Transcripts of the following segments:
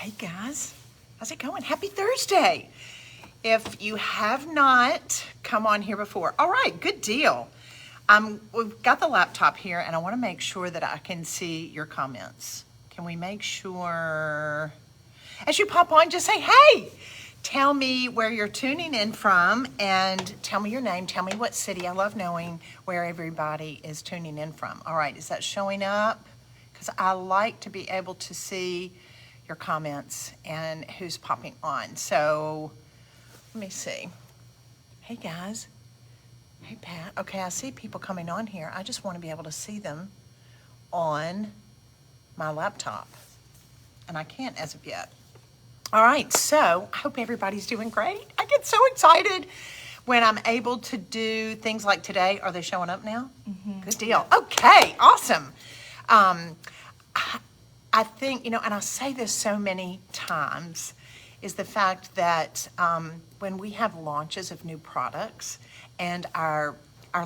Hey guys, how's it going? Happy Thursday. If you have not come on here before, all right, good deal. We've got the laptop here and I want to make sure that I can see your comments. Can we make sure, as you pop on, just say, hey, tell me where you're tuning in from and tell me your name, tell me what city. I love knowing where everybody is tuning in from. All right, is that showing up? Because I like to be able to see your comments and who's popping on. So let me see. Hey guys. Hey Pat. Okay, I see people coming on here. I just want to be able to see them on my laptop. And I can't as of yet. All right, so I hope everybody's doing great. I get so excited when I'm able to do things like today. Are they showing up now? Mm-hmm. Good deal. Okay, awesome. I think, and I say this so many times, is the fact that when we have launches of new products and our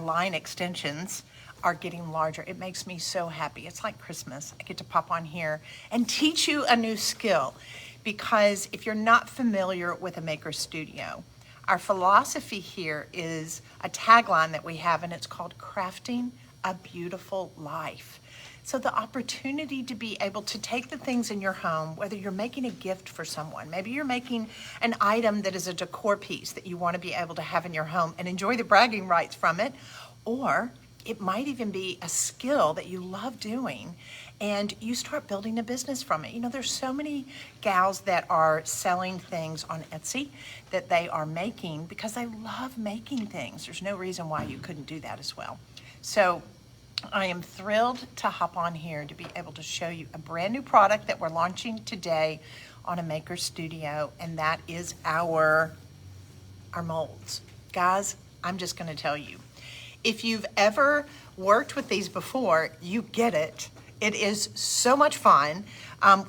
line extensions are getting larger, it makes me so happy. It's like Christmas. I get to pop on here and teach you a new skill, because if you're not familiar with a maker studio, our philosophy here is a tagline that we have, and it's called Crafting a Beautiful Life. So the opportunity to be able to take the things in your home, whether you're making a gift for someone, maybe you're making an item that is a decor piece that you want to be able to have in your home and enjoy the bragging rights from it, or it might even be a skill that you love doing and you start building a business from it. There's so many gals that are selling things on Etsy that they are making because they love making things. There's no reason why you couldn't do that as well. So I am thrilled to hop on here to be able to show you a brand new product that we're launching today on a maker studio, and that is our molds. Guys, I'm just going to tell you, if you've ever worked with these before, you get it. It is so much fun.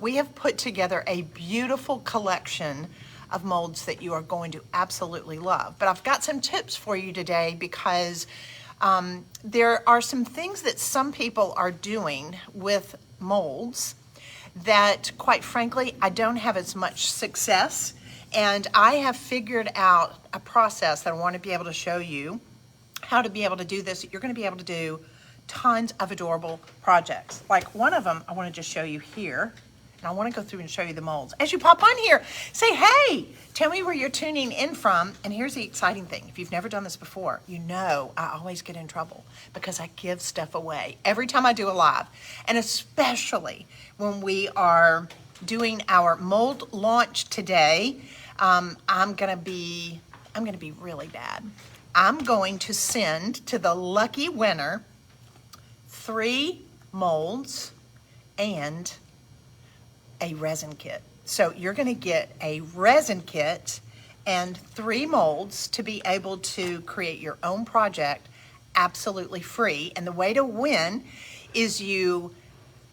We have put together a beautiful collection of molds that you are going to absolutely love. But I've got some tips for you today, because there are some things that some people are doing with molds that, quite frankly, I don't have as much success. And I have figured out a process that I want to be able to show you how to be able to do this. You're going to be able to do tons of adorable projects. Like one of them I want to just show you here. And I want to go through and show you the molds. As you pop on here, say, hey, tell me where you're tuning in from. And here's the exciting thing. If you've never done this before, I always get in trouble because I give stuff away every time I do a live. And especially when we are doing our mold launch today, I'm gonna be really bad. I'm going to send to the lucky winner 3 molds and a resin kit. So you're going to get a resin kit and 3 molds to be able to create your own project absolutely free. And the way to win is you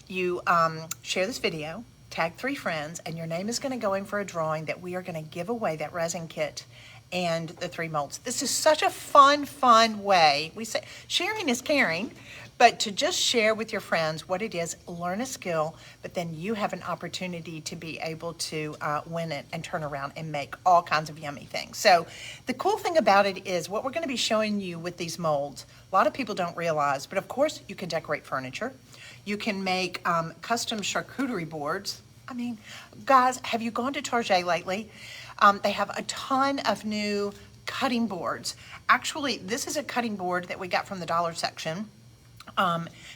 share this video, tag 3 friends, and your name is going to go in for a drawing that we are going to give away that resin kit and the 3 molds. This is such a fun way. We say sharing is caring. But to just share with your friends what it is, learn a skill, but then you have an opportunity to be able to win it and turn around and make all kinds of yummy things. So the cool thing about it is what we're going to be showing you with these molds, a lot of people don't realize, but of course you can decorate furniture. You can make custom charcuterie boards. I mean, guys, have you gone to Target lately? They have a ton of new cutting boards. Actually, this is a cutting board that we got from the dollar section.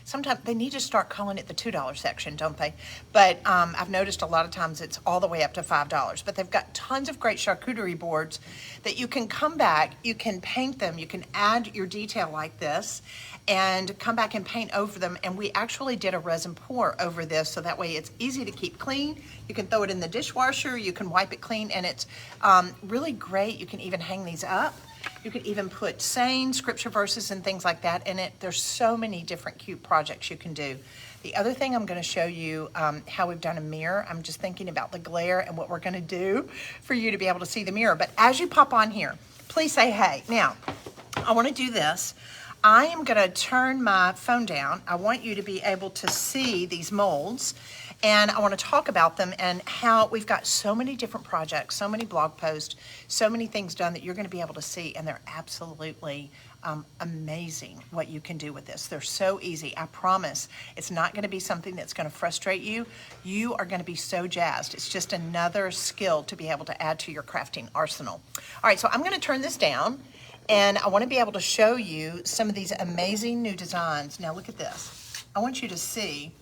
Sometimes they need to start calling it the $2 section, don't they? But I've noticed a lot of times it's all the way up to $5. But they've got tons of great charcuterie boards that you can come back, you can paint them, you can add your detail like this, and come back and paint over them. And we actually did a resin pour over this, so that way it's easy to keep clean. You can throw it in the dishwasher, you can wipe it clean, and it's really great. You can even hang these up. You could even put sayings, scripture verses, and things like that in it. There's so many different cute projects you can do. The other thing I'm going to show you how we've done a mirror. I'm just thinking about the glare and what we're going to do for you to be able to see the mirror. But as you pop on here, please say hey. Now, I want to do this. I am going to turn my phone down. I want you to be able to see these molds. And I want to talk about them and how we've got so many different projects, so many blog posts, so many things done that you're going to be able to see, and they're absolutely amazing what you can do with this. They're so easy. I promise it's not going to be something that's going to frustrate you. You are going to be so jazzed. It's just another skill to be able to add to your crafting arsenal. All right, so I'm going to turn this down, and I want to be able to show you some of these amazing new designs. Now look at this. I want you to see,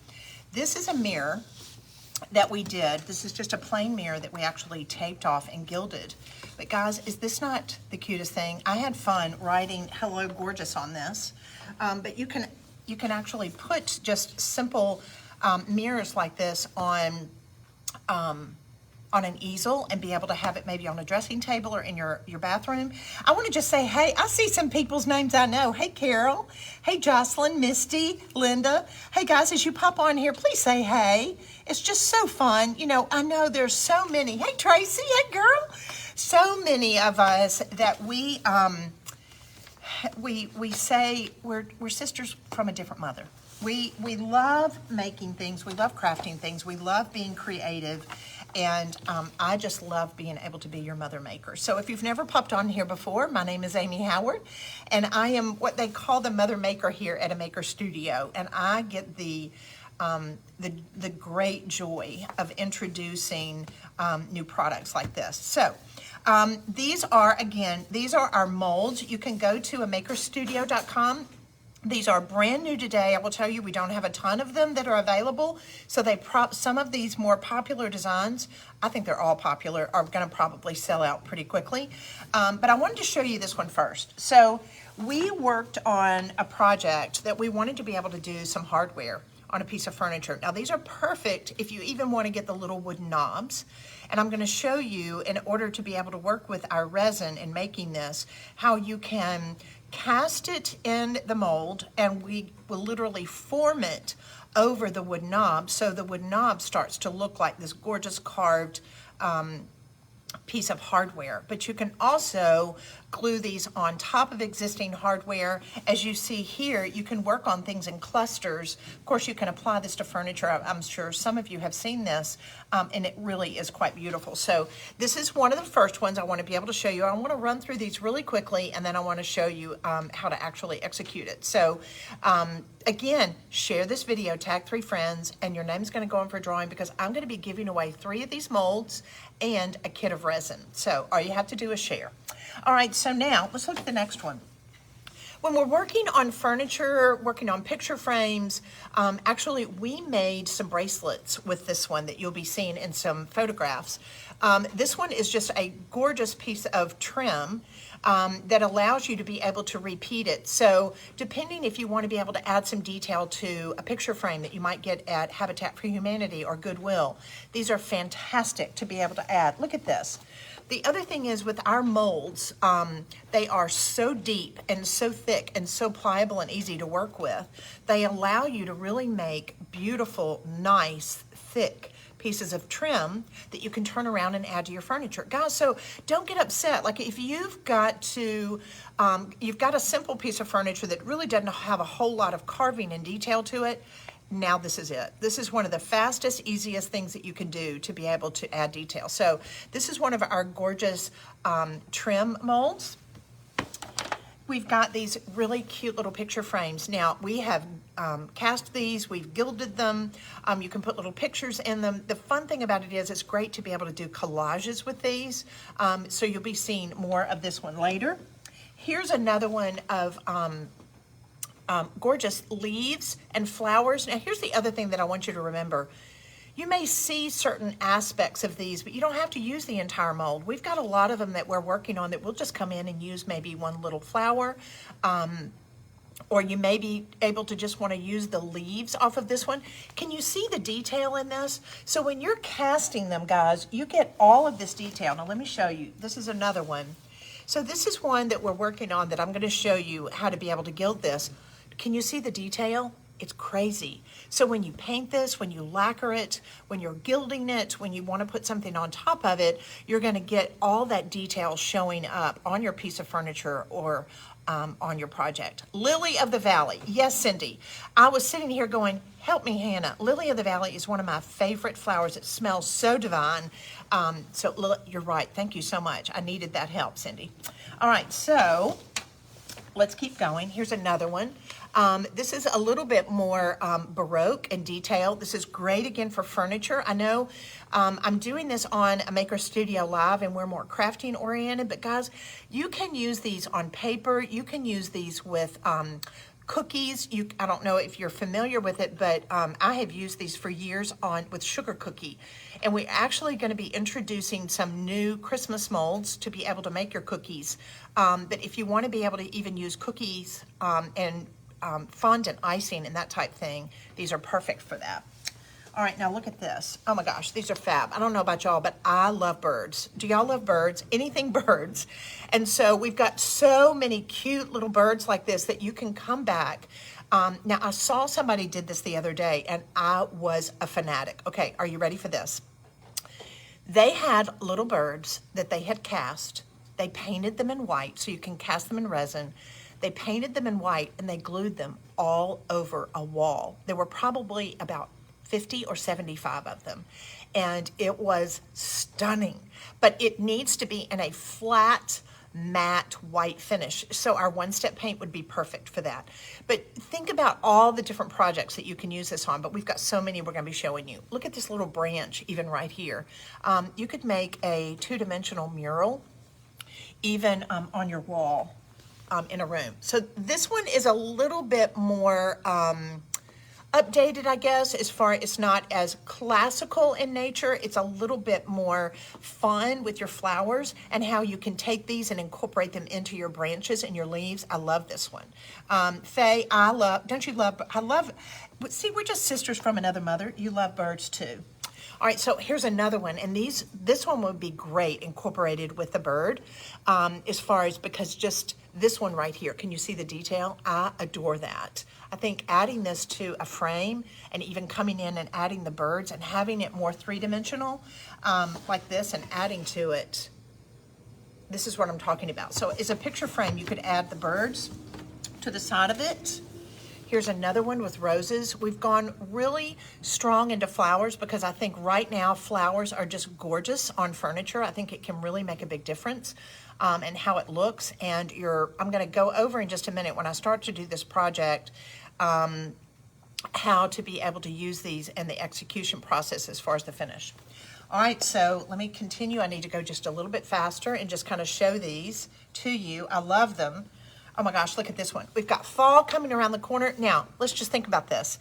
this is a mirror that we did. This is just a plain mirror that we actually taped off and gilded. But guys, is this not the cutest thing? I had fun writing "Hello Gorgeous" on this, but you can actually put just simple mirrors like this on an easel and be able to have it maybe on a dressing table or in your bathroom. I want to just say, hey, I see some people's names I know. Hey, Carol. Hey, Jocelyn, Misty, Linda. Hey, guys, as you pop on here, please say hey. It's just so fun. You know, I know there's so many. Hey, Tracy. Hey, girl. So many of us that we say we're sisters from a different mother. We love making things. We love crafting things. We love being creative. And I just love being able to be your mother maker. So if you've never popped on here before, my name is Amy Howard, and I am what they call the mother maker here at a maker studio. And I get the great joy of introducing new products like this. So these are our molds. You can go to amakerstudio.com. These are brand new today. I will tell you, we don't have a ton of them that are available. So some of these more popular designs, I think they're all popular, are going to probably sell out pretty quickly. But I wanted to show you this one first. So we worked on a project that we wanted to be able to do some hardware on a piece of furniture. Now these are perfect if you even want to get the little wooden knobs. And I'm going to show you, in order to be able to work with our resin in making this, how you can cast it in the mold, and we will literally form it over the wood knob, so the wood knob starts to look like this gorgeous carved piece of hardware. But you can also glue these on top of existing hardware. As you see here, you can work on things in clusters. Of course, you can apply this to furniture. I'm sure some of you have seen this, and it really is quite beautiful. So this is one of the first ones I want to be able to show you. I want to run through these really quickly, and then I want to show you how to actually execute it. So again, share this video, tag 3 friends, and your name's going to go in for a drawing, because I'm going to be giving away 3 of these molds and a kit of resin. So all you have to do is share. All right, so now let's look at the next one. When we're working on furniture, working on picture frames, actually we made some bracelets with this one that you'll be seeing in some photographs. This one is just a gorgeous piece of trim that allows you to be able to repeat it. So depending if you want to be able to add some detail to a picture frame that you might get at Habitat for Humanity or Goodwill, these are fantastic to be able to add. Look at this. The other thing is, with our molds, they are so deep and so thick and so pliable and easy to work with. They allow you to really make beautiful, nice, thick pieces of trim that you can turn around and add to your furniture. Guys, so don't get upset. Like if you've got a simple piece of furniture that really doesn't have a whole lot of carving and detail to it, now this is it. This is one of the fastest, easiest things that you can do to be able to add detail. So this is one of our gorgeous trim molds. We've got these really cute little picture frames. Now we have cast these, we've gilded them. You can put little pictures in them. The fun thing about it is it's great to be able to do collages with these. So you'll be seeing more of this one later. Here's another one of gorgeous leaves and flowers. Now here's the other thing that I want you to remember. You may see certain aspects of these, but you don't have to use the entire mold. We've got a lot of them that we're working on that we'll just come in and use maybe one little flower, or you may be able to just want to use the leaves off of this one. Can you see the detail in this? So when you're casting them, guys, you get all of this detail. Now let me show you. This is another one. So this is one that we're working on that I'm going to show you how to be able to gild this. Can you see the detail? It's crazy. So when you paint this, when you lacquer it, when you're gilding it, when you want to put something on top of it, you're going to get all that detail showing up on your piece of furniture or on your project. Lily of the Valley. Yes, Cindy. I was sitting here going, help me, Hannah. Lily of the Valley is one of my favorite flowers. It smells so divine. So you're right. Thank you so much. I needed that help, Cindy. All right, so let's keep going. Here's another one. This is a little bit more Baroque and detailed. This is great again for furniture. I know I'm doing this on a Maker Studio Live and we're more crafting oriented, but guys, you can use these on paper. You can use these with cookies. I don't know if you're familiar with it, but I have used these for years with sugar cookie. And we're actually going to be introducing some new Christmas molds to be able to make your cookies. But if you want to be able to even use cookies and fondant icing and that type thing, these are perfect for that. All right, now look at this. Oh my gosh, these are fab. I don't know about y'all, but I love birds. Do y'all love birds? Anything birds? And so we've got so many cute little birds like this that you can come back. Now I saw somebody did this the other day and I was a fanatic. Okay, are you ready for this? They had little birds that they had cast. They painted them in white, so you can cast them in resin. They painted them in white and they glued them all over a wall. There were probably about 50 or 75 of them. And it was stunning, but it needs to be in a flat, matte white finish. So our one-step paint would be perfect for that. But think about all the different projects that you can use this on, but we've got so many we're gonna be showing you. Look at this little branch, even right here. You could make a two-dimensional mural, even on your wall. In a room. So this one is a little bit more updated, I guess, as far as it's not as classical in nature. It's a little bit more fun with your flowers and how you can take these and incorporate them into your branches and your leaves. I love this one. Faye, don't you love, see, we're just sisters from another mother. You love birds too. All right, so here's another one, and this one would be great incorporated with the bird, as far as, because just this one right here, can you see the detail? I adore that. I think adding this to a frame and even coming in and adding the birds and having it more three-dimensional like this and adding to it, this is what I'm talking about. So as a picture frame, you could add the birds to the side of it. Here's another one with roses. We've gone really strong into flowers because I think right now flowers are just gorgeous on furniture. I think it can really make a big difference in how it looks. And I'm gonna go over in just a minute when I start to do this project, how to be able to use these in the execution process as far as the finish. All right, so let me continue. I need to go just a little bit faster and just kind of show these to you. I love them. Oh my gosh, look at this one. We've got fall coming around the corner. Now, let's just think about this.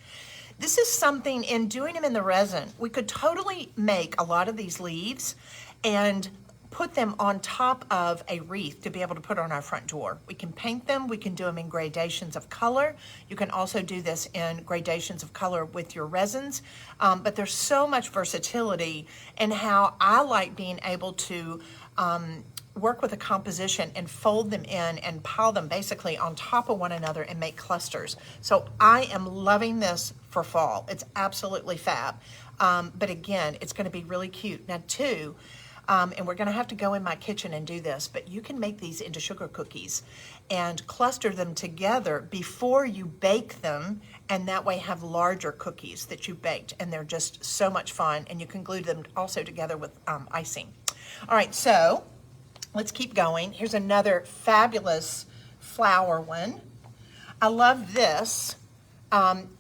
This is something, in doing them in the resin, we could totally make a lot of these leaves and put them on top of a wreath to be able to put on our front door. We can paint them, we can do them in gradations of color. You can also do this in gradations of color with your resins, but there's so much versatility in how I like being able to work with a composition and fold them in and pile them basically on top of one another and make clusters. So I am loving this for fall. It's absolutely fab. But again, it's gonna be really cute. Now too, and we're gonna have to go in my kitchen and do this, but you can make these into sugar cookies and cluster them together before you bake them, and that way have larger cookies that you baked, and they're just so much fun, and you can glue them also together with icing. All right, so let's keep going. Here's another fabulous flower one. I love this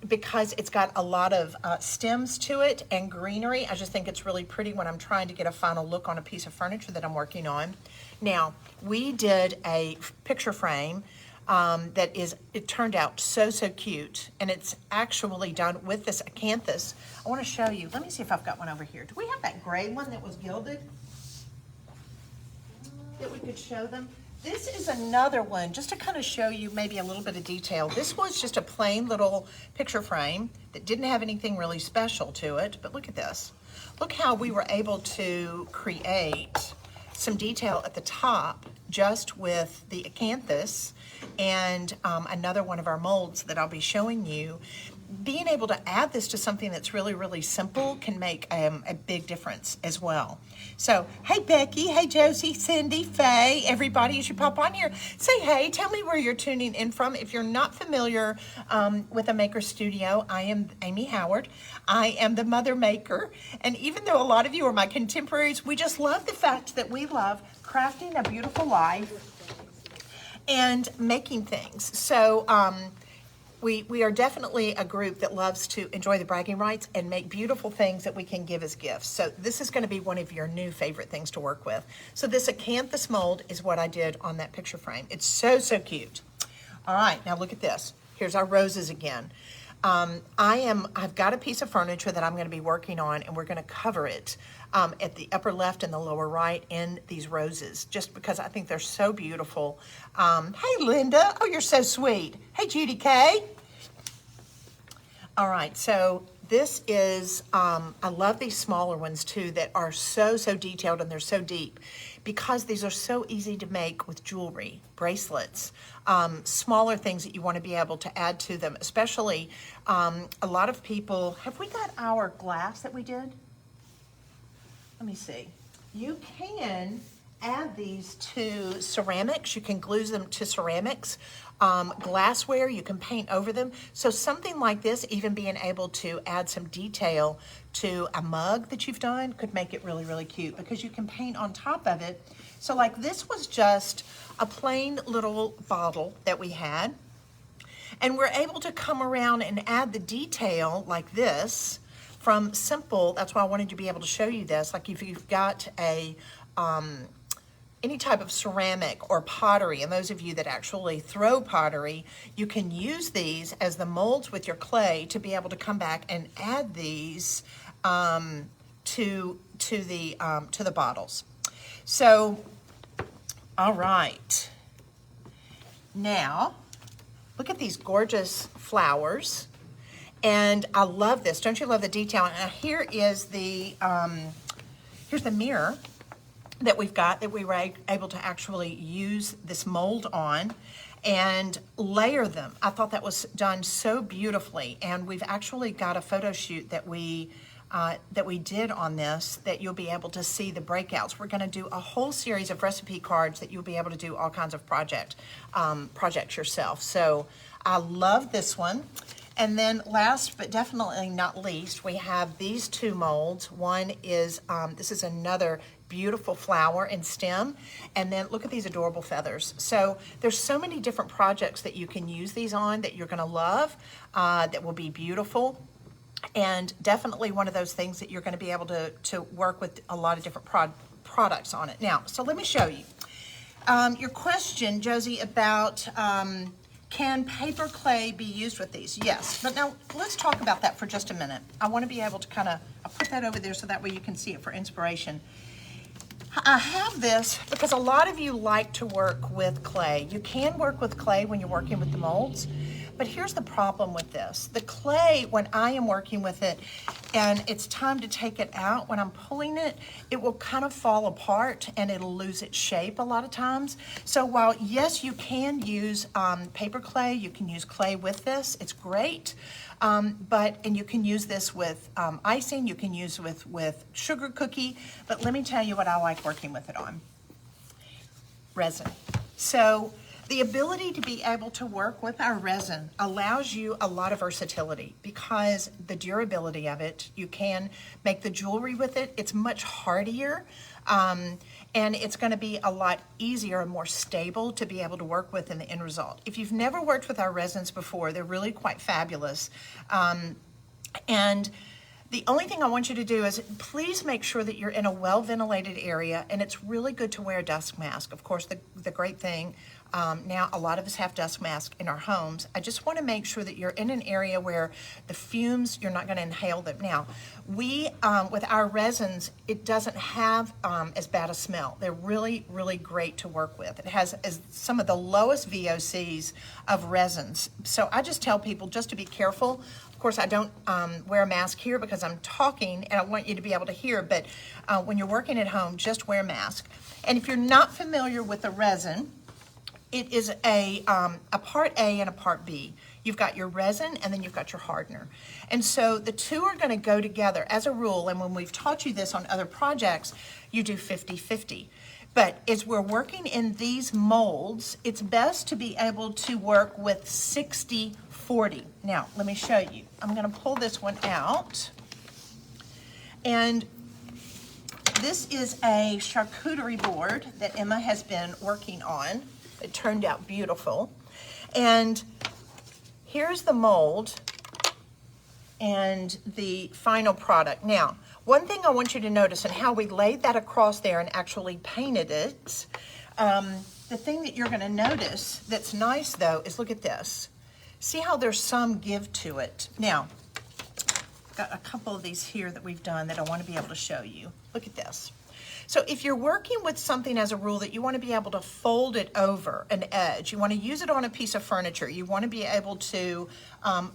because it's got a lot of stems to it and greenery. I just think it's really pretty when I'm trying to get a final look on a piece of furniture that I'm working on. Now, we did a picture frame it turned out so cute, and it's actually done with this acanthus. I want to show you. Let me see if I've got one over here. Do we have that gray one that was gilded that we could show them? This is another one, just to kind of show you maybe a little bit of detail. This was just a plain little picture frame that didn't have anything really special to it, but look at this. Look how we were able to create some detail at the top just with the acanthus and another one of our molds that I'll be showing you. being able to add this to something that's really, really simple can make a big difference as well. So, hey Becky, hey Josie, Cindy, Faye, everybody, you should pop on here. Say hey, tell me where you're tuning in from. If you're not familiar with a maker studio, I am Amy Howard. I am the mother maker, and even though a lot of you are my contemporaries, we just love the fact that we love crafting a beautiful life and making things. So, we are definitely a group that loves to enjoy the bragging rights and make beautiful things that we can give as gifts. So this is going to be one of your new favorite things to work with. So this acanthus mold is what I did on that picture frame. It's so, so cute. All right, now look at this. Here's our roses again. I've got a piece of furniture that I'm going to be working on, and we're going to cover it at the upper left and the lower right in these roses, just because I think they're so beautiful. Hey, Linda. Oh, you're so sweet. Hey, Judy K. All right, so this is, I love these smaller ones too that are so, so detailed and they're so deep because these are so easy to make with jewelry, bracelets, smaller things that you want to be able to add to them, especially a lot of people, have we got our glass that we did? Let me see. You can add these to ceramics. You can glue them to ceramics. Glassware, you can paint over them. So something like this, even being able to add some detail to a mug that you've done could make it really, really cute because you can paint on top of it. So like this was just a plain little bottle that we had. And we're able to come around and add the detail like this from simple. That's why I wanted to be able to show you this. Like if you've got a any type of ceramic or pottery, and those of you that actually throw pottery, you can use these as the molds with your clay to be able to come back and add these to the bottles. So, all right. Now, look at these gorgeous flowers. And I love this. Don't you love the detail? Now here is the, here's the mirror that we've got that we were able to actually use this mold on and layer them. I thought that was done so beautifully, and we've actually got a photo shoot that we did on this that you'll be able to see the breakouts. We're going to do a whole series of recipe cards that you'll be able to do all kinds of projects yourself. So I love this one. And then last but definitely not least, we have these two molds. One is, this is another beautiful flower and stem. And then look at these adorable feathers. So there's so many different projects that you can use these on that you're gonna love, that will be beautiful. And definitely one of those things that you're gonna be able to work with a lot of different products on it. Now, so let me show you. Your question, Josie, about, can paper clay be used with these? Yes, but now let's talk about that for just a minute. I want to be able to kind of, I'll put that over there so that way you can see it for inspiration. I have this because a lot of you like to work with clay. You can work with clay when you're working with the molds, but here's the problem with this. The clay, when I am working with it and it's time to take it out, when I'm pulling it, it will kind of fall apart and it'll lose its shape a lot of times. So while, yes, you can use paper clay, you can use clay with this, it's great. And you can use this with icing, you can use with sugar cookie, but let me tell you what I like working with it on. Resin. So the ability to be able to work with our resin allows you a lot of versatility because the durability of it, you can make the jewelry with it, it's much hardier, and it's going to be a lot easier and more stable to be able to work with in the end result. If you've never worked with our resins before, they're really quite fabulous. And the only thing I want you to do is please make sure that you're in a well-ventilated area, and it's really good to wear a dust mask. Of course, the great thing, now a lot of us have dust masks in our homes. I just want to make sure that you're in an area where the fumes, you're not going to inhale them. Now, we, with our resins, it doesn't have as bad a smell. They're really, really great to work with. It has some of the lowest VOCs of resins. So I just tell people just to be careful. Of course, I don't wear a mask here because I'm talking and I want you to be able to hear, but when you're working at home, just wear a mask. And if you're not familiar with the resin, it is a part A and a part B. You've got your resin and then you've got your hardener. And so the two are gonna go together as a rule, and when we've taught you this on other projects, you do 50-50. But as we're working in these molds, it's best to be able to work with 60-40. Now, let me show you. I'm gonna pull this one out. And this is a charcuterie board that Emma has been working on. It turned out beautiful. And here's the mold and the final product. Now, one thing I want you to notice and how we laid that across there and actually painted it, the thing that you're gonna notice that's nice though is look at this. See how there's some give to it. Now, got a couple of these here that we've done that I want to be able to show you. Look at this. So if you're working with something as a rule that you want to be able to fold it over an edge, you want to use it on a piece of furniture, you want to be able to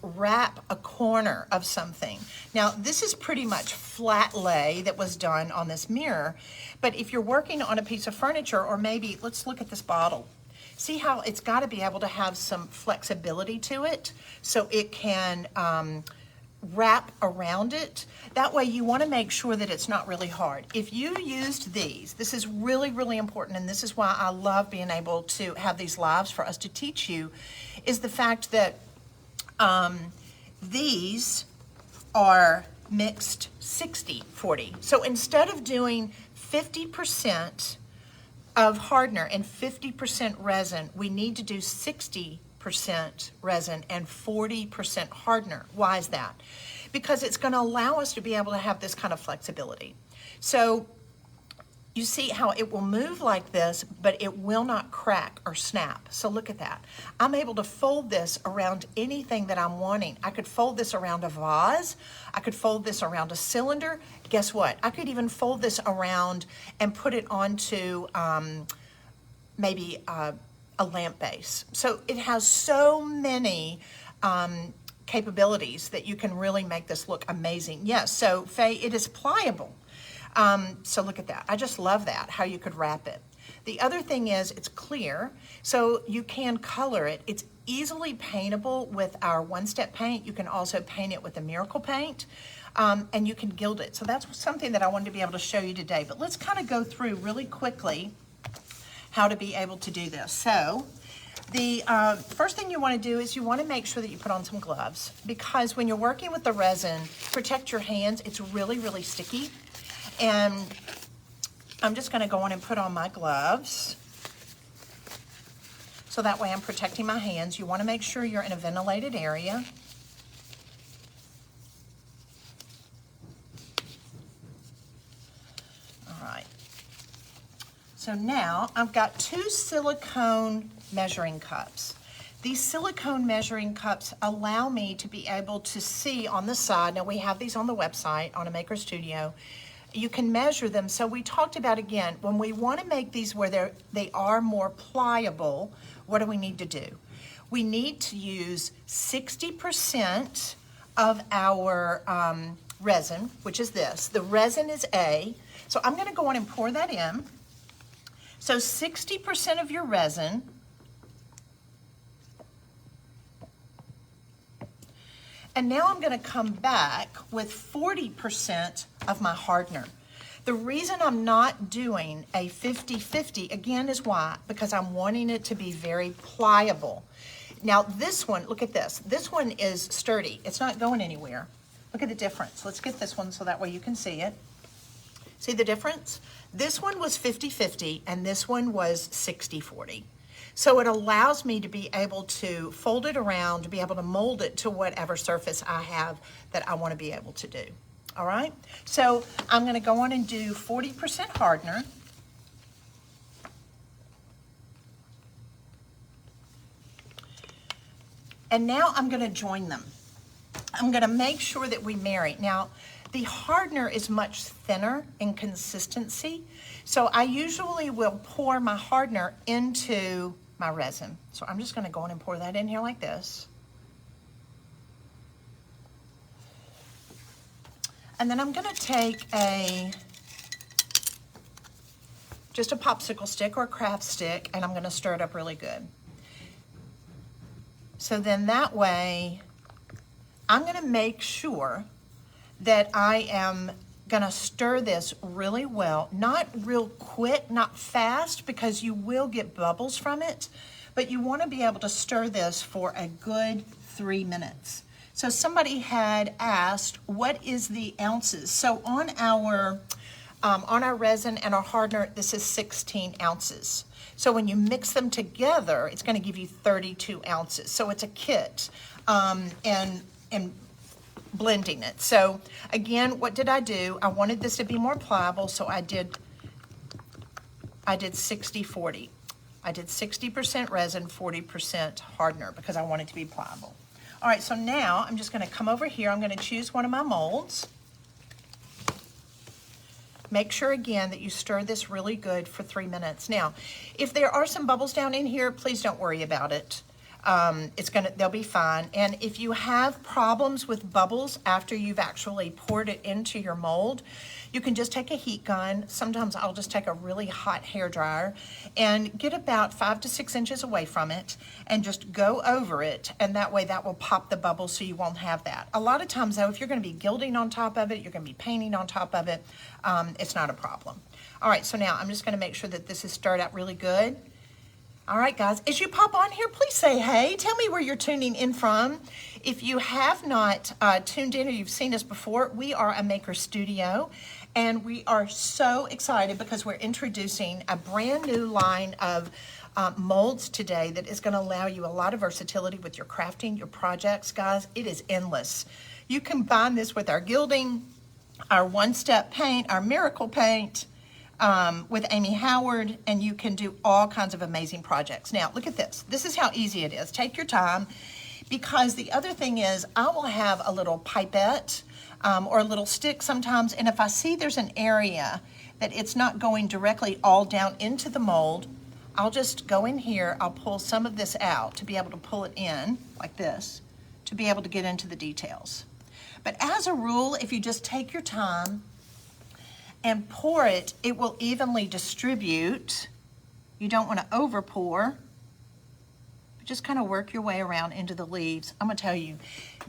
wrap a corner of something. Now this is pretty much flat lay that was done on this mirror, but if you're working on a piece of furniture, or maybe, let's look at this bottle. See how it's got to be able to have some flexibility to it so it can wrap around it. That way you want to make sure that it's not really hard. If you used these, this is really, really important, and this is why I love being able to have these lives for us to teach you, is the fact that these are mixed 60-40. So instead of doing 50% of hardener and 50% resin, we need to do 60% resin and 40% hardener. Why is that? Because it's going to allow us to be able to have this kind of flexibility. So you see how it will move like this, but it will not crack or snap. So look at that. I'm able to fold this around anything that I'm wanting. I could fold this around a vase. I could fold this around a cylinder. Guess what? I could even fold this around and put it onto maybe a lamp base. So it has so many capabilities that you can really make this look amazing. Yes, so Faye, it is pliable. So look at that. I just love that, how you could wrap it. The other thing is it's clear, so you can color it. It's easily paintable with our one-step paint. You can also paint it with the Miracle Paint, and you can gild it. So that's something that I wanted to be able to show you today. But let's kind of go through really quickly how to be able to do this. So the first thing you want to do is you want to make sure that you put on some gloves, because when you're working with the resin, protect your hands. It's really, really sticky. And I'm just going to go on and put on my gloves. So that way I'm protecting my hands. You want to make sure you're in a ventilated area. All right. So now I've got 2 silicone measuring cups. These silicone measuring cups allow me to be able to see on the side. Now we have these on the website, on a Maker Studio. You can measure them. So we talked about, again, when we want to make these where they are more pliable, what do we need to do? We need to use 60% of our resin, which is this. The resin is A. So I'm going to go on and pour that in. So 60% of your resin. And now I'm going to come back with 40% of my hardener. The reason I'm not doing a 50-50, again, is why? Because I'm wanting it to be very pliable. Now this one, look at this. This one is sturdy. It's not going anywhere. Look at the difference. Let's get this one so that way you can see it. See the difference? This one was 50-50 and this one was 60-40. So it allows me to be able to fold it around, to be able to mold it to whatever surface I have that I want to be able to do. All right? So I'm going to go on and do 40% hardener. And now I'm going to join them. I'm going to make sure that we marry. Now, the hardener is much thinner in consistency, so I usually will pour my hardener into my resin. So I'm just going to go in and pour that in here like this. And then I'm going to take just a popsicle stick or a craft stick, and I'm gonna stir it up really good. So then that way, I'm gonna make sure that I am gonna stir this really well, not real quick, not fast, because you will get bubbles from it, but you wanna be able to stir this for a good 3 minutes. So somebody had asked, what is the ounces? So on our resin and our hardener, this is 16 ounces. So when you mix them together, it's gonna give you 32 ounces. So it's a kit, and blending it. So again, what did I do? I wanted this to be more pliable, so I did 60-40. I did 60% resin, 40% hardener, because I want it to be pliable. All right, so now I'm just gonna come over here. I'm gonna choose one of my molds. Make sure again that you stir this really good for 3 minutes. Now, if there are some bubbles down in here, please don't worry about it. They'll be fine. And if you have problems with bubbles after you've actually poured it into your mold, you can just take a heat gun. Sometimes I'll just take a really hot hair dryer and get about 5 to 6 inches away from it and just go over it, and that way that will pop the bubbles so you won't have that. A lot of times though, if you're going to be gilding on top of it, you're going to be painting on top of it, it's not a problem. All right, so now I'm just going to make sure that this is stirred out really good. All right, guys, as you pop on here, please say hey. Tell me where you're tuning in from. If you have not tuned in or you've seen us before, we are a maker studio, and we are so excited because we're introducing a brand new line of molds today that is going to allow you a lot of versatility with your crafting, your projects. Guys, it is endless. You combine this with our gilding, our one-step paint, our miracle paint, with Amy Howard, and you can do all kinds of amazing projects. Now, look at this. This is how easy it is. Take your time, because the other thing is I will have a little pipette or a little stick sometimes, and if I see there's an area that it's not going directly all down into the mold, I'll just go in here, I'll pull some of this out to be able to pull it in like this, to be able to get into the details. But as a rule, if you just take your time and pour it, it will evenly distribute. You don't want to over pour. Just kind of work your way around into the leaves. I'm gonna tell you,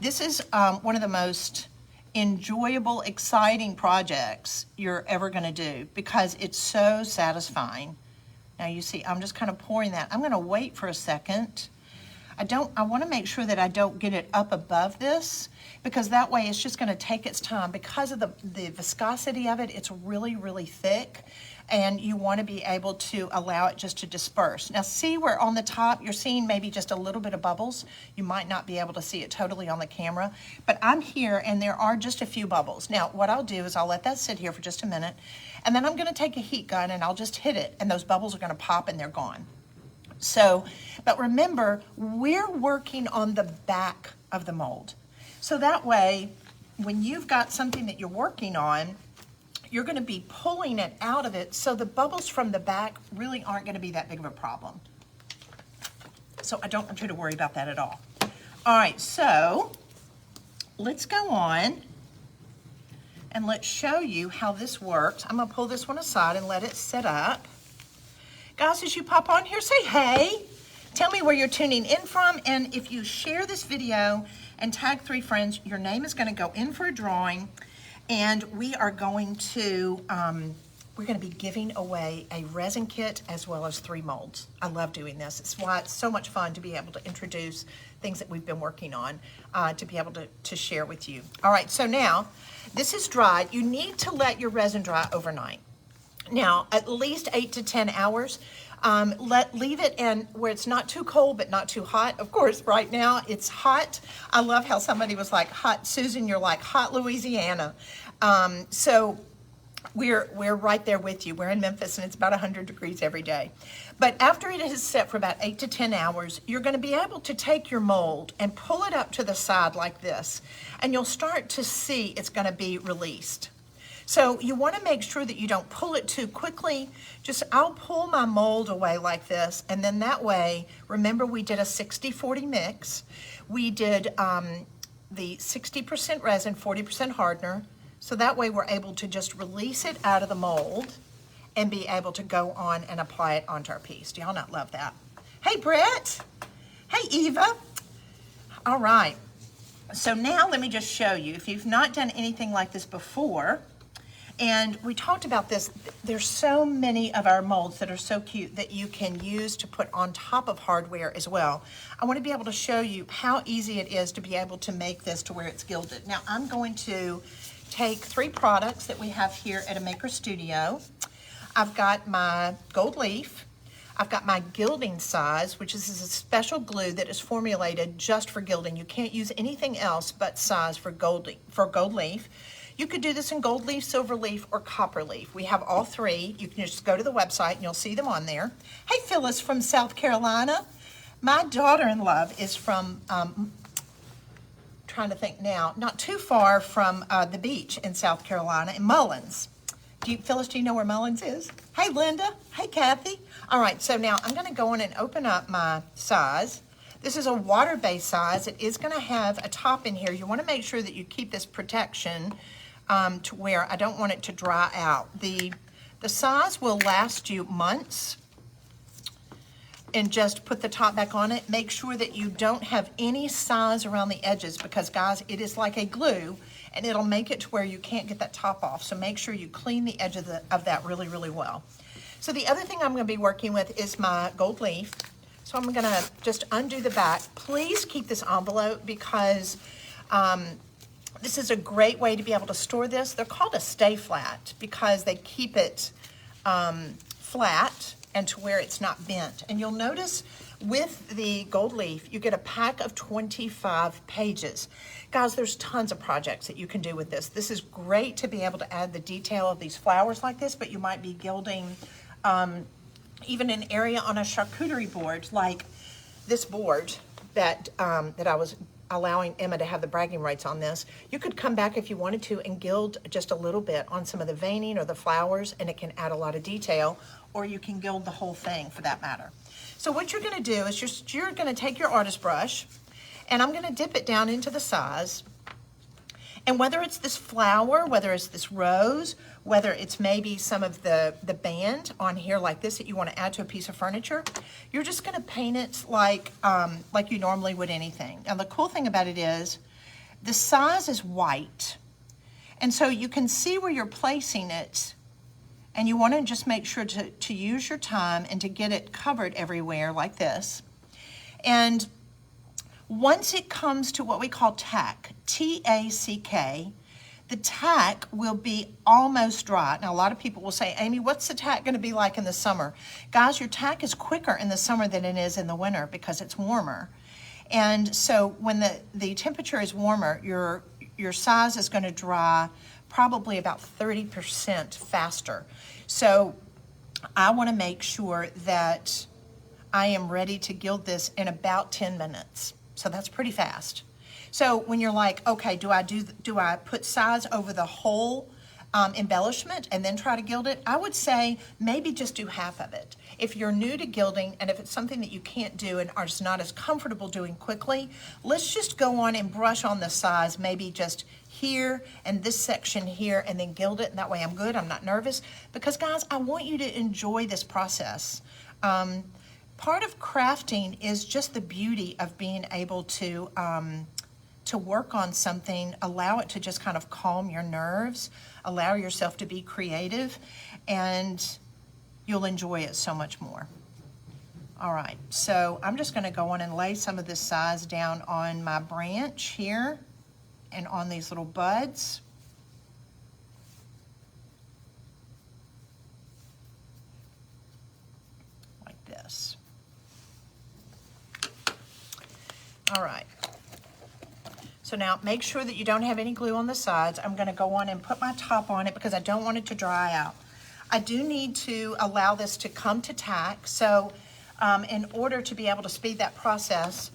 this is one of the most enjoyable, exciting projects you're ever gonna do, because it's so satisfying. Now you see, I'm just kind of pouring that. I'm gonna wait for a second. I wanna make sure that I don't get it up above this, because that way it's just gonna take its time. Because of the viscosity of it, it's really, really thick, and you wanna be able to allow it just to disperse. Now see where on the top you're seeing maybe just a little bit of bubbles? You might not be able to see it totally on the camera, but I'm here and there are just a few bubbles. Now what I'll do is I'll let that sit here for just a minute, and then I'm gonna take a heat gun and I'll just hit it, and those bubbles are gonna pop and they're gone. So, but remember, we're working on the back of the mold. So that way, when you've got something that you're working on, you're gonna be pulling it out of it, so the bubbles from the back really aren't gonna be that big of a problem. So I don't want you to worry about that at all. All right, so let's go on and let's show you how this works. I'm gonna pull this one aside and let it set up. Guys, as you pop on here, say hey. Tell me where you're tuning in from, and if you share this video and tag 3 friends, your name is gonna go in for a drawing, and we are going to, we're gonna be giving away a resin kit as well as 3 molds. I love doing this. It's why it's so much fun to be able to introduce things that we've been working on, to be able to share with you. All right, so now, this is dried. You need to let your resin dry overnight. Now, at least 8 to 10 hours. Leave it in where it's not too cold but not too hot. Of course, right now it's hot. I love how somebody was like, hot Susan, you're like hot Louisiana. So we're right there with you. We're in Memphis and it's about 100 degrees every day. But after it has set for about 8 to 10 hours, you're going to be able to take your mold and pull it up to the side like this, and you'll start to see it's going to be released. So you want to make sure that you don't pull it too quickly. I'll pull my mold away like this, and then that way, remember we did a 60-40 mix. We did the 60% resin, 40% hardener. So that way we're able to just release it out of the mold, and be able to go on and apply it onto our piece. Do y'all not love that? Hey, Brett. Hey, Eva. All right. So now let me just show you, if you've not done anything like this before, and we talked about this, there's so many of our molds that are so cute that you can use to put on top of hardware as well. I want to be able to show you how easy it is to be able to make this to where it's gilded. Now I'm going to take 3 products that we have here at a maker studio. I've got my gold leaf, I've got my Gilding Size, which is a special glue that is formulated just for gilding. You can't use anything else but size for gold leaf. You could do this in gold leaf, silver leaf, or copper leaf. We have all 3. You can just go to the website and you'll see them on there. Hey, Phyllis from South Carolina. My daughter-in-law is from, trying to think now, not too far from the beach in South Carolina, in Mullins. Phyllis, do you know where Mullins is? Hey, Linda. Hey, Kathy. All right, so now I'm going to go in and open up my size. This is a water-based size. It is going to have a top in here. You want to make sure that you keep this protection to where I don't want it to dry out. The size will last you months. And just put the top back on it. Make sure that you don't have any size around the edges because, guys, it is like a glue and it'll make it to where you can't get that top off. So make sure you clean the edge of that really, really well. So the other thing I'm going to be working with is my gold leaf. So I'm going to just undo the back. Please keep this envelope because this is a great way to be able to store this. They're called a stay flat because they keep it flat and to where it's not bent. And you'll notice with the gold leaf, you get a pack of 25 pages. Guys, there's tons of projects that you can do with this. This is great to be able to add the detail of these flowers like this, but you might be gilding even an area on a charcuterie board like this board that I was allowing Emma to have the bragging rights on this. You could come back if you wanted to and gild just a little bit on some of the veining or the flowers, and it can add a lot of detail, or you can gild the whole thing for that matter. So what you're gonna do is you're gonna take your artist brush, and I'm gonna dip it down into the size. And whether it's this flower, whether it's this rose, whether it's maybe some of the band on here like this that you want to add to a piece of furniture, you're just going to paint it like you normally would anything. Now the cool thing about it is the size is white. And so you can see where you're placing it, and you want to just make sure to use your time and to get it covered everywhere like this. And once it comes to what we call tack, T-A-C-K, the tack will be almost dry. Now, a lot of people will say, Amy, what's the tack going to be like in the summer? Guys, your tack is quicker in the summer than it is in the winter because it's warmer. And so when the temperature is warmer, your size is going to dry probably about 30% faster. So I want to make sure that I am ready to gild this in about 10 minutes. So that's pretty fast. So when you're like, okay, do I put size over the whole embellishment and then try to gild it? I would say maybe just do half of it. If you're new to gilding and if it's something that you can't do and are just not as comfortable doing quickly, let's just go on and brush on the size, maybe just here and this section here, and then gild it, and that way I'm good, I'm not nervous. Because guys, I want you to enjoy this process. Part of crafting is just the beauty of being able to work on something, allow it to just kind of calm your nerves, allow yourself to be creative, and you'll enjoy it so much more. All right, so I'm just going to go on and lay some of this size down on my branch here and on these little buds. Like this. All right. So now make sure that you don't have any glue on the sides. I'm going to go on and put my top on it because I don't want it to dry out. I do need to allow this to come to tack. So in order to be able to speed that process,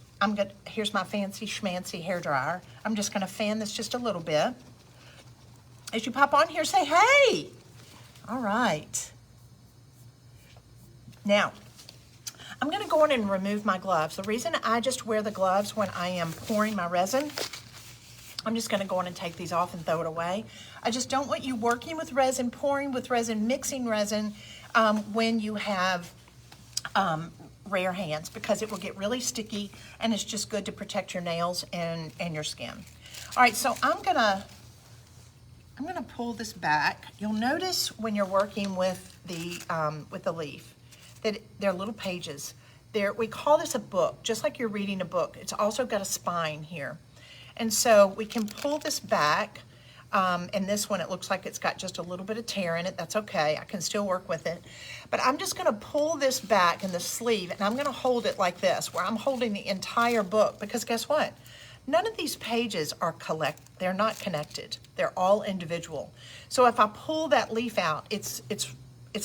here's my fancy schmancy hair dryer. I'm just going to fan this just a little bit. As you pop on here, say, hey! All right. Now, I'm going to go in and remove my gloves. The reason I just wear the gloves when I am pouring my resin I'm just gonna go on and take these off and throw it away. I just don't want you working with resin, pouring with resin, mixing resin when you have rare hands, because it will get really sticky, and it's just good to protect your nails and your skin. All right, so I'm gonna pull this back. You'll notice when you're working with the leaf that there are little pages. We call this a book, just like you're reading a book. It's also got a spine here. And so we can pull this back, and this one, it looks like it's got just a little bit of tear in it. That's okay, I can still work with it. But I'm just gonna pull this back in the sleeve, and I'm gonna hold it like this, where I'm holding the entire book, because guess what? None of these pages are they're not connected. They're all individual. So if I pull that leaf out, it's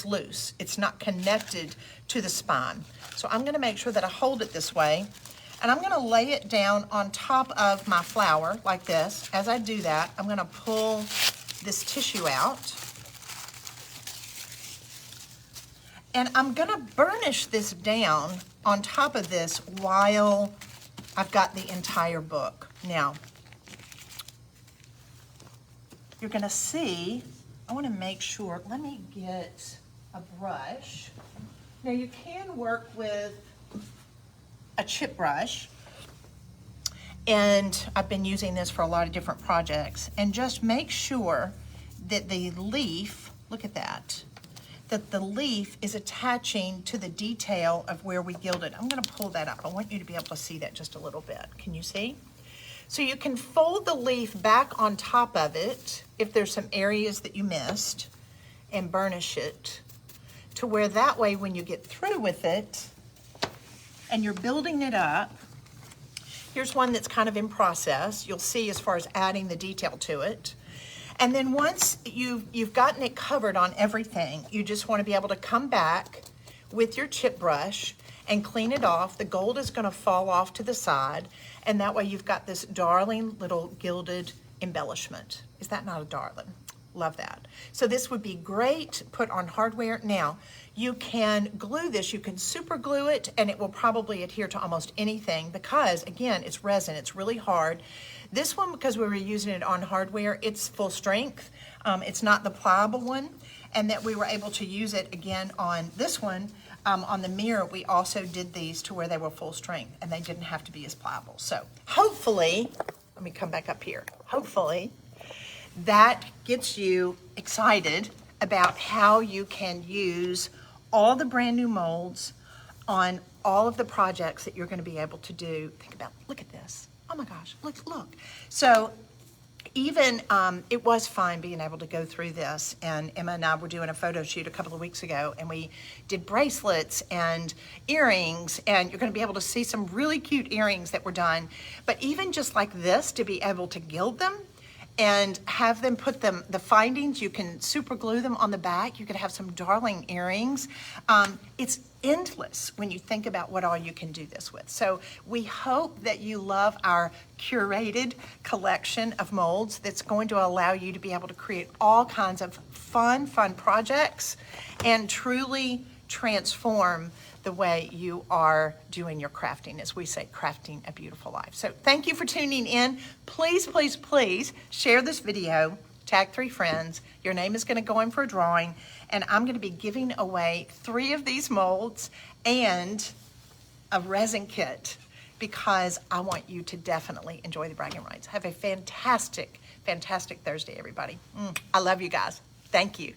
loose. It's not connected to the spine. So I'm gonna make sure that I hold it this way, and I'm gonna lay it down on top of my flower like this. As I do that, I'm gonna pull this tissue out, and I'm gonna burnish this down on top of this while I've got the entire book. Now, you're gonna see, I wanna make sure, let me get a brush. Now you can work with a chip brush, and I've been using this for a lot of different projects, and just make sure that the leaf, look at that the leaf is attaching to the detail of where we gilded. I'm gonna pull that up. I want you to be able to see that just a little bit. Can you see? So you can fold the leaf back on top of it if there's some areas that you missed, and burnish it to where that way when you get through with it and you're building it up, here's one that's kind of in process. You'll see as far as adding the detail to it. And then once you've gotten it covered on everything, you just want to be able to come back with your chip brush and clean it off. The gold is going to fall off to the side, and that way you've got this darling little gilded embellishment. Is that not a darling? Love that. So this would be great put on hardware. Now, you can glue this, you can super glue it, and it will probably adhere to almost anything because, again, it's resin, it's really hard. This one, because we were using it on hardware, it's full strength. It's not the pliable one, and that we were able to use it again on this one. On the mirror, we also did these to where they were full strength, and they didn't have to be as pliable. So hopefully, let me come back up here. Hopefully, that gets you excited about how you can use all the brand new molds on all of the projects that you're going to be able to do. Think about, look at this. Oh my gosh, look. So even, it was fun being able to go through this, and Emma and I were doing a photo shoot a couple of weeks ago, and we did bracelets and earrings, and you're gonna be able to see some really cute earrings that were done. But even just like this, to be able to gild them and have them put them, the findings, you can super glue them on the back. You could have some darling earrings. It's endless when you think about what all you can do this with. So we hope that you love our curated collection of molds that's going to allow you to be able to create all kinds of fun projects and truly transform the way you are doing your crafting, as we say, crafting a beautiful life. So thank you for tuning in. Please, please, please share this video, tag 3 friends. Your name is gonna go in for a drawing, and I'm gonna be giving away 3 of these molds and a resin kit because I want you to definitely enjoy the bragging rights. Have a fantastic, fantastic Thursday, everybody. I love you guys. Thank you.